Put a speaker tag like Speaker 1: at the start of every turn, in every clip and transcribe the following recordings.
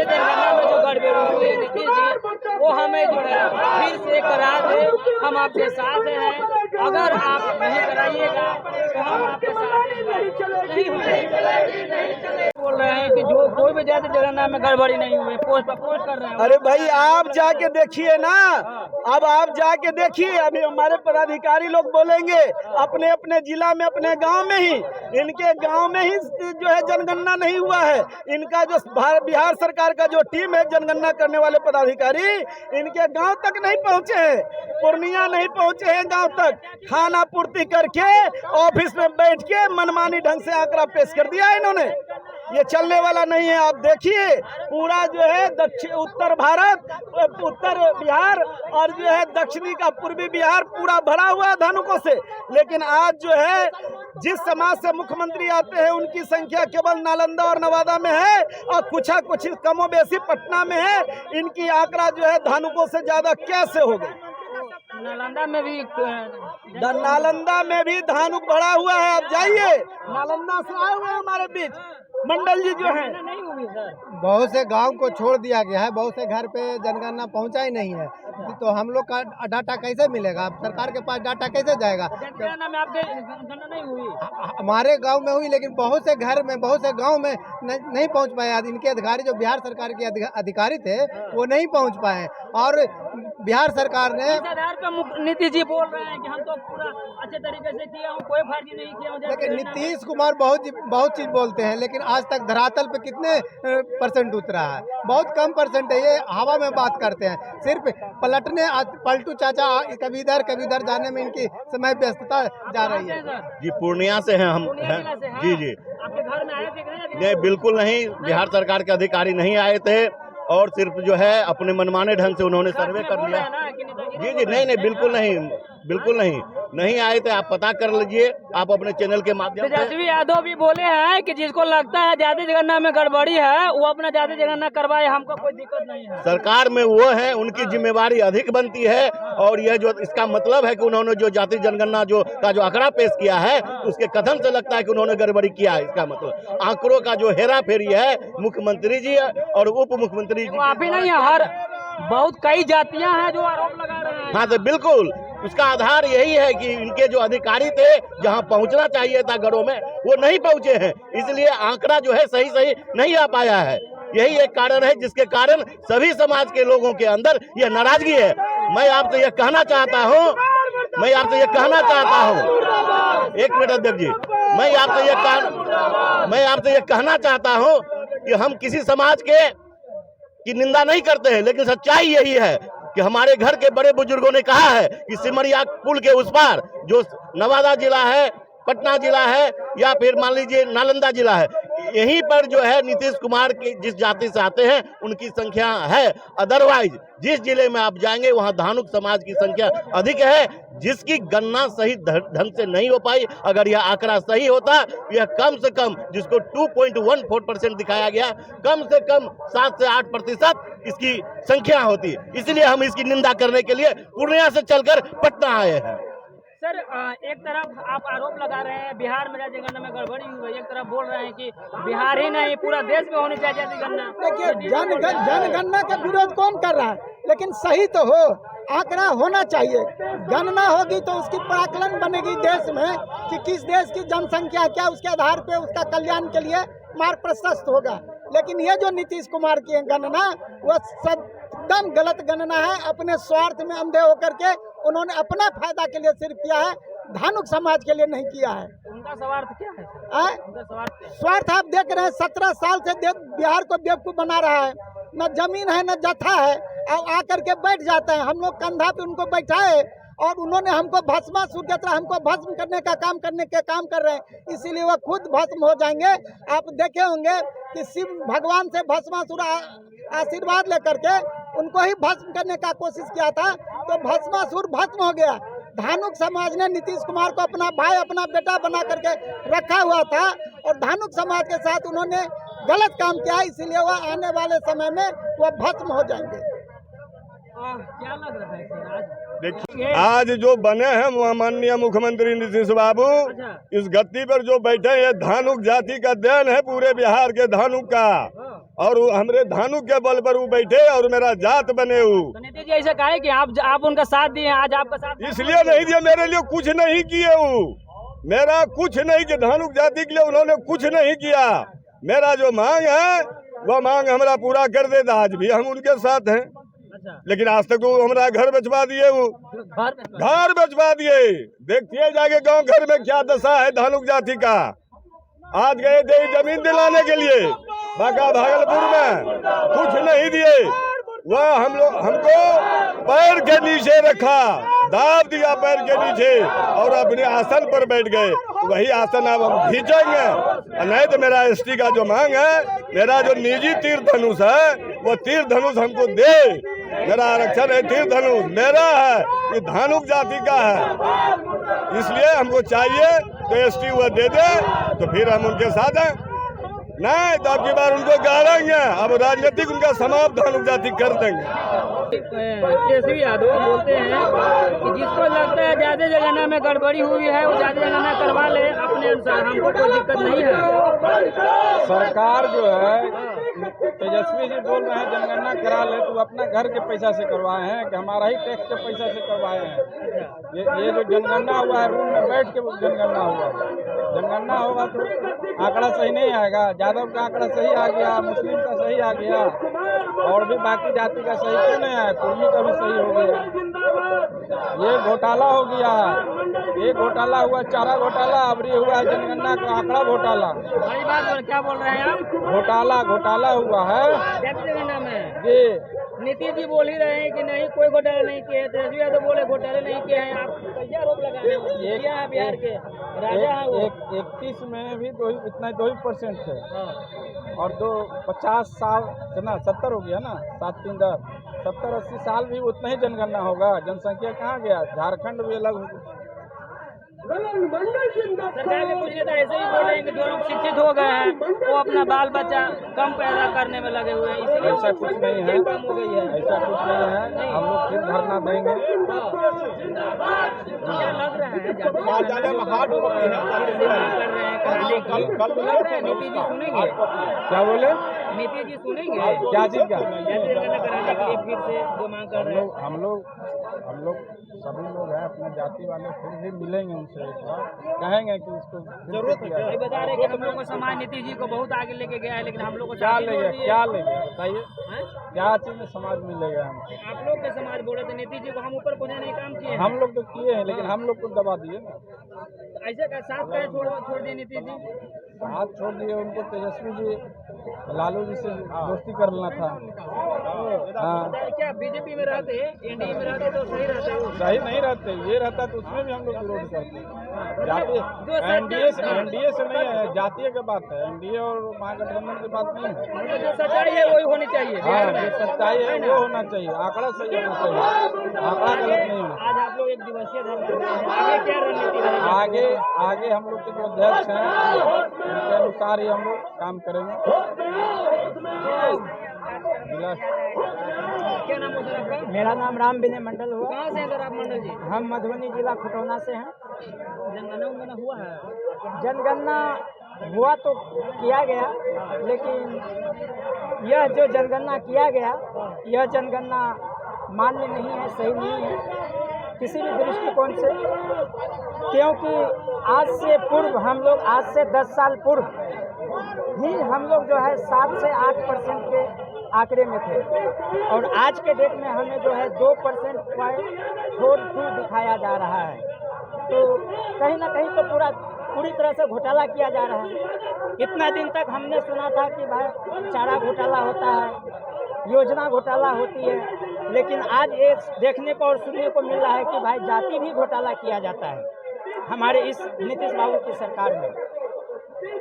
Speaker 1: जाति जनगणना में जो गड़बड़ी हुई है नीतीश जी, वो हमें जो है फिर से करा दे। हम आपके साथ हैं, अगर आप नहीं कराइएगा तो हम आपके साथ नहीं होंगे। बोल रहे हैं कि जो कोई भी जाति जनगणना में गड़बड़ी नहीं हुई, पोस्ट कर रहे हैं।
Speaker 2: अरे भाई आप जाके देखिए ना, अब आप जाके देखिए, अभी हमारे पदाधिकारी लोग बोलेंगे अपने अपने जिला में, अपने गांव में ही, इनके गांव में ही जो है जनगणना नहीं हुआ है। इनका जो बिहार सरकार का जो टीम है जनगणना करने वाले पदाधिकारी, इनके गांव तक नहीं पहुंचे हैं, पूर्णिया नहीं पहुंचे हैं गांव तक। खाना पूर्ति करके ऑफिस में बैठ के मनमानी ढंग से आंकड़ा पेश कर दिया इन्होंने। ये चलने वाला नहीं है। आप देखिए पूरा जो है उत्तर भारत, उत्तर बिहार और जो है दक्षिणी का पूर्वी बिहार पूरा भरा हुआ है धानुकों से, लेकिन आज जो है जिस समाज से मुख्यमंत्री आते हैं उनकी संख्या केवल नालंदा और नवादा में है और कुछ कमो बेसी पटना में है। इनकी आंकड़ा जो है धानुकों से ज्यादा कैसे हो गई?
Speaker 1: नालंदा
Speaker 2: में भी धानुक बढ़ा हुआ है। आप जाइए, नालंदा से आए हुए हमारे बीच मंडल जी जो है।
Speaker 1: नहीं हुई सर,
Speaker 3: बहुत से गांव को छोड़ दिया गया है, बहुत से घर पे जनगणना पहुंचा ही नहीं है, तो हम लोग का डाटा कैसे मिलेगा? सरकार के पास डाटा कैसे जाएगा?
Speaker 1: जनगणना में आपके जनगणना नहीं हुई?
Speaker 3: हमारे गांव में हुई, लेकिन बहुत से घर में, बहुत से गांव में नहीं पहुंच पाए। इनके अधिकारी जो बिहार सरकार के अधिकारी थे वो नहीं पहुंच पाए, और बिहार सरकार ने
Speaker 1: आधार पर नीतीश जी बोल रहे हैं कि हम तो पूरा अच्छे तरीके से किया हूँ, कोई फर्जी नहीं किया हूँ।
Speaker 3: लेकिन नीतीश कुमार बहुत चीज बोलते हैं, लेकिन आज तक धरातल पे कितने परसेंट उतरा है? बहुत कम परसेंट है। ये हवा में बात करते हैं, सिर्फ पलटू चाचा कभी इधर जाने में इनकी समय व्यस्तता जा रही है।
Speaker 4: जी पूर्णिया से हैं हम। जी
Speaker 1: आपके घर में आए थे?
Speaker 4: नहीं, बिल्कुल नहीं, बिहार सरकार के अधिकारी नहीं आए थे और सिर्फ जो है अपने मनमाने ढंग से उन्होंने सर्वे कर लिया। जी नहीं, बिल्कुल नहीं आए थे। आप पता कर लीजिए, आप अपने चैनल के माध्यम से।
Speaker 1: तेजस्वी यादव भी बोले हैं कि जिसको लगता है जाति जनगणना में गड़बड़ी है वो अपना जाति जनगणना करवाए, हमको कोई दिक्कत नहीं है।
Speaker 4: सरकार में वो है, उनकी जिम्मेवारी अधिक बनती है, और यह जो इसका मतलब है कि उन्होंने जो जाति जनगणना जो आंकड़ा पेश किया है उसके कथन से लगता है कि उन्होंने गड़बड़ी किया है। इसका मतलब आंकड़ों का जो हेरा फेरी है मुख्यमंत्री जी और उप मुख्यमंत्री जी।
Speaker 1: आप ही नहीं है, हर बहुत कई जातियां हैं जो आरोप लगा रहे हैं।
Speaker 4: हाँ तो बिल्कुल, उसका आधार यही है कि इनके जो अधिकारी थे जहां पहुंचना चाहिए था घरों में, वो नहीं पहुंचे हैं, इसलिए आंकड़ा जो है सही नहीं आ पाया है। यही एक कारण है जिसके कारण सभी समाज के लोगों के अंदर यह नाराजगी है। मैं आपसे यह कहना चाहता हूं, एक मिनट अध्यक्ष जी, मैं आपसे यह कहना चाहता हूं कि हम किसी समाज की निंदा नहीं करते हैं, लेकिन सच्चाई यही है कि हमारे घर के बड़े बुजुर्गों ने कहा है कि सिमरिया पुल के उस पार जो नवादा जिला है, पटना जिला है या फिर मान लीजिए नालंदा जिला है, यहीं पर जो है नीतीश कुमार की जिस जाति से आते हैं उनकी संख्या है। अदरवाइज जिस जिले में आप जाएंगे वहां धानुक समाज की संख्या अधिक है, जिसकी गणना सही ढंग से नहीं हो पाई। अगर यह आंकड़ा सही होता, यह कम से कम, जिसको 2.14% दिखाया गया, कम से कम 7 से 8% इसकी संख्या होती। इसलिए हम इसकी निंदा करने के लिए पूर्णिया से चलकर पटना आए हैं।
Speaker 1: सर, एक तरफ आप आरोप लगा रहे हैं बिहार में जाति गणना में गड़बड़ी हुई है, एक तरफ बोल रहे हैं कि बिहार ही नहीं पूरा देश में होनी चाहिए जाति गणना।
Speaker 5: देखिए जनगणना का विरोध कौन कर रहा है, लेकिन सही तो हो, आंकड़ा होना चाहिए। गणना होगी तो उसकी प्राकलन बनेगी देश में कि किस देश की जनसंख्या क्या, उसके आधार पे उसका कल्याण के लिए मार्ग प्रशस्त होगा। लेकिन ये जो नीतीश कुमार की गणना, वह एकदम गलत गणना है। अपने स्वार्थ में अंधे होकर के उन्होंने अपना फायदा के लिए सिर्फ किया है, धानुक समाज के लिए नहीं किया है।
Speaker 1: उनका स्वार्थ क्या है?
Speaker 5: उनका स्वार्थ आप देख रहे हैं, 17 साल से बिहार को बेवकूफ बना रहा है। न जमीन है न जथा है, अब आकर के बैठ जाते हैं। हम लोग कंधा पे उनको बैठाए और उन्होंने हमको भस्मासुर की तरह हमको भस्म करने का काम कर रहे हैं, इसीलिए वह खुद भस्म हो जाएंगे। आप देखे होंगे कि शिव भगवान से भस्मासुर आशीर्वाद लेकर के उनको ही भस्म करने का कोशिश किया था, तो भस्मासुर भस्म हो गया। धानुक समाज ने नीतीश कुमार को अपना भाई, अपना बेटा बना करके रखा हुआ था और धानुक समाज के साथ उन्होंने गलत काम किया, इसीलिए वह आने वाले समय में वह भस्म हो जाएंगे।
Speaker 1: क्या लग रहा है सर
Speaker 6: देखिए आज जो बने हैं माननीय मुख्यमंत्री नीतीश बाबू, इस गद्दी पर जो बैठे हैं धानुक जाति का देन है, पूरे बिहार के धानुक का। और हमरे धानु के बल पर वो बैठे और मेरा जात बने वो।
Speaker 1: तो नीतीश जी ऐसे कहा है कि आप उनका साथ दिए, आज आपका साथ
Speaker 6: इसलिए नहीं दिया, मेरे लिए कुछ नहीं किए वो, मेरा कुछ नहीं कि धानुक जाति के लिए उन्होंने कुछ नहीं किया। मेरा जो मांग है वो मांग हमारा पूरा कर देता, आज भी हम उनके साथ हैं।
Speaker 1: अच्छा,
Speaker 6: लेकिन आज तक वो हमारा घर बेचवा दिए, वो घर बेचवा दिए। देखिए जाके गांव घर में क्या दशा है धानुक जाति का। आज गए थे जमीन दिलाने के लिए बाका भागलपुर में, कुछ नहीं दिए। वह हमको पैर के नीचे रखा, दाब दिया पैर के नीचे और अपने आसन पर बैठ गए। वही आसन अब हम खींचेंगे, नहीं तो मेरा एसटी का जो मांग है, मेरा जो निजी तीर धनुष है वो तीर धनुष हमको दे। मेरा आरक्षण है, तीर धनुष मेरा है, ये धानुक जाति का है, इसलिए हमको चाहिए। तो एसटी वो दे दे तो फिर हम उनके साथ हैं, नहीं तो अब की बार उनको गाड़ेंगे। अब राजनीतिक उनका समाप्त धानुक जाति कर देंगे।
Speaker 1: तेजस्वी यादव बोलते हैं कि जिसको लगता है ज्यादा जनगणना में गड़बड़ी हुई है वो ज्यादा जनगणना करवा ले अपने अनुसार, हमको कोई दिक्कत नहीं है।
Speaker 2: सरकार जो है, तेजस्वी जी बोल रहे हैं जनगणना करा ले, तो अपना घर के पैसा से करवाए हैं कि हमारा ही टैक्स के पैसा से करवाए हैं। ये जो जनगणना हुआ है रूम में बैठ के जनगणना हुआ है। जनगणना होगा तो आंकड़ा सही नहीं आएगा। यादव का आंकड़ा सही आ गया, मुस्लिम का सही आ गया, और भी बाकी जाति का सही क्यों नहीं आया? कुर्मी का भी सही हो गया। ये घोटाला हो गया, ये घोटाला हुआ, चारा घोटाला, अबरी हुआ है जनगणना का आंकड़ा घोटाला।
Speaker 1: बड़ी बात क्या बोल रहे हैं आप?
Speaker 2: घोटाला हुआ है
Speaker 1: जनगणना में
Speaker 2: जी।
Speaker 1: नीतीश जी बोल ही रहे हैं कि नहीं कोई घोटाला नहीं किए, तेजस्वी यादव बोले घोटाले नहीं किए हैं। आप कैसे आरोप लगा रहे हैं? क्या है बिहार के राजा है वो।
Speaker 2: 31 में भी 2% थे,
Speaker 1: हाँ।
Speaker 2: और 50 साल से ना 70 हो गया ना, 7 3 10 70-80 साल भी उतना ही जनगणना होगा। जनसंख्या कहाँ गया? झारखंड भी अलग।
Speaker 1: सरकार के कुछ नेता ऐसे ही बोल रहे हैं कि जो लोग शिक्षित हो गए हैं वो अपना बाल बच्चा कम पैदा करने में लगे हुए हैं, इसलिए
Speaker 2: ऐसा कुछ नहीं है,
Speaker 1: कम हो गई है।
Speaker 2: ऐसा कुछ नहीं है। हम लोग फिर धरना देंगे।
Speaker 1: क्या लग रहा है कर रहे हैं नीतीश जी सुनेंगे?
Speaker 2: क्या बोले?
Speaker 1: नीतीश जी सुनेंगे
Speaker 2: क्या चीज का?
Speaker 1: जनगणना कराने के लिए फिर से जो मांग कर रहे हैं?
Speaker 2: हम लोग सभी लोग हैं अपने जाति वाले, फिर भी मिलेंगे उनसे एक बार, कहेंगे कि इसको जरूरत है।
Speaker 1: भाई बता रहे कि हम लोग को समाज नीतीश जी को बहुत आगे लेके गया है, लेकिन हम लोग को
Speaker 2: क्या लेगा बताइए,
Speaker 1: हैं?
Speaker 2: क्या चीज में समाज मिलेगा हमको?
Speaker 1: आप लोग के समाज बोले थे नीतीश जी को हम ऊपर पहुंचाने का काम किए हैं।
Speaker 2: हम लोग तो किए हैं, लेकिन हम लोग को दबा दिए ना।
Speaker 1: ऐसे का साथ का छोड़ दिए नीतीश जी।
Speaker 2: हाथ छोड़ दिए उनको। तेजस्वी जी लालू जी से दोस्ती कर लेना था। हाँ,
Speaker 1: क्या बीजेपी में रहते, एनडीए में रहते तो सही रहते वो?
Speaker 2: सही नहीं रहते, ये रहता तो उसमें भी हम लोग विरोध करते हैं। जातीय एनडीए से नहीं है, जातीय की बात है। एनडीए और महागठबंधन की बात नहीं है।
Speaker 1: जो सच्चाई है वही होनी चाहिए।
Speaker 2: हाँ, जो सच्चाई है वो होना चाहिए, आंकड़ा सही होना चाहिए, आंकड़ा गलत नहीं होना।
Speaker 1: आज आप लोग एक दिवसीय धरना कर रहे हैं, आगे क्या रणनीति रहेगी?
Speaker 2: आगे हम लोग के जो अध्यक्ष हैं उनके अनुसार ही हम लोग काम करेंगे।
Speaker 1: क्या नाम है सर आपका?
Speaker 5: मेरा नाम राम विनय मंडल हुआ।
Speaker 1: कहाँ से हैं सर आप मंडल जी?
Speaker 5: हम मधुबनी जिला खटौना से हैं।
Speaker 1: जनगणना हुआ है?
Speaker 5: जनगणना हुआ तो किया गया, लेकिन यह जो जनगणना किया गया, यह जनगणना मान्य नहीं है, सही नहीं है किसी भी दृष्टिकोण से, क्योंकि आज से 10 साल पूर्व ही हम लोग जो है 7 से 8% के आंकड़े में थे, और आज के डेट में हमें जो है 2% छोड़ दिखाया जा रहा है। तो कहीं ना कहीं तो पूरी तरह से घोटाला किया जा रहा है। इतना दिन तक हमने सुना था कि भाई चारा घोटाला होता है, योजना घोटाला होती है, लेकिन आज ये देखने को और सुनने को मिल रहा है कि भाई जाति भी घोटाला किया जाता है हमारे इस नीतीश बाबू की सरकार में।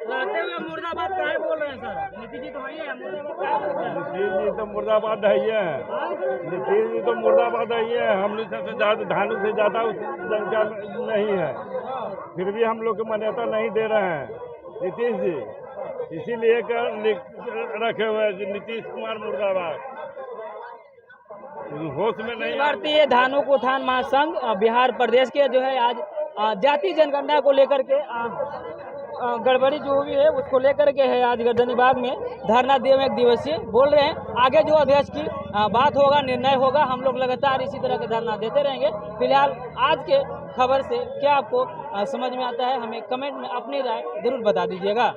Speaker 1: रहते हुए मुर्दाबाद काहे बोल रहे हैं सर? नीतीश जी तो वही है, मुर्दाबाद काहे बोल रहे हैं?
Speaker 6: नीतीश जी तो मुर्दाबाद है ही है, नीतीश जी तो मुर्दाबाद है ही है। हम लोग सबसे ज्यादा धानु से ज्यादा संख्या नहीं है, फिर भी हम लोग को मान्यता नहीं दे रहे हैं नीतीश जी, इसीलिए रखे हुए नीतीश कुमार मुर्दाबाद, होश में नहीं।
Speaker 1: भारतीय धानुक उत्थान महासंघ बिहार प्रदेश के जो है आज जाति जनगणना को लेकर के गड़बड़ी जो हुई है उसको लेकर के है आज गर्दनीबाग में धरना दिए हुए 1 दिवसीय बोल रहे हैं। आगे जो अध्यक्ष की बात होगा, निर्णय होगा, हम लोग लगातार इसी तरह के धरना देते रहेंगे। फिलहाल आज के खबर से क्या आपको समझ में आता है, हमें कमेंट में अपनी राय जरूर बता दीजिएगा।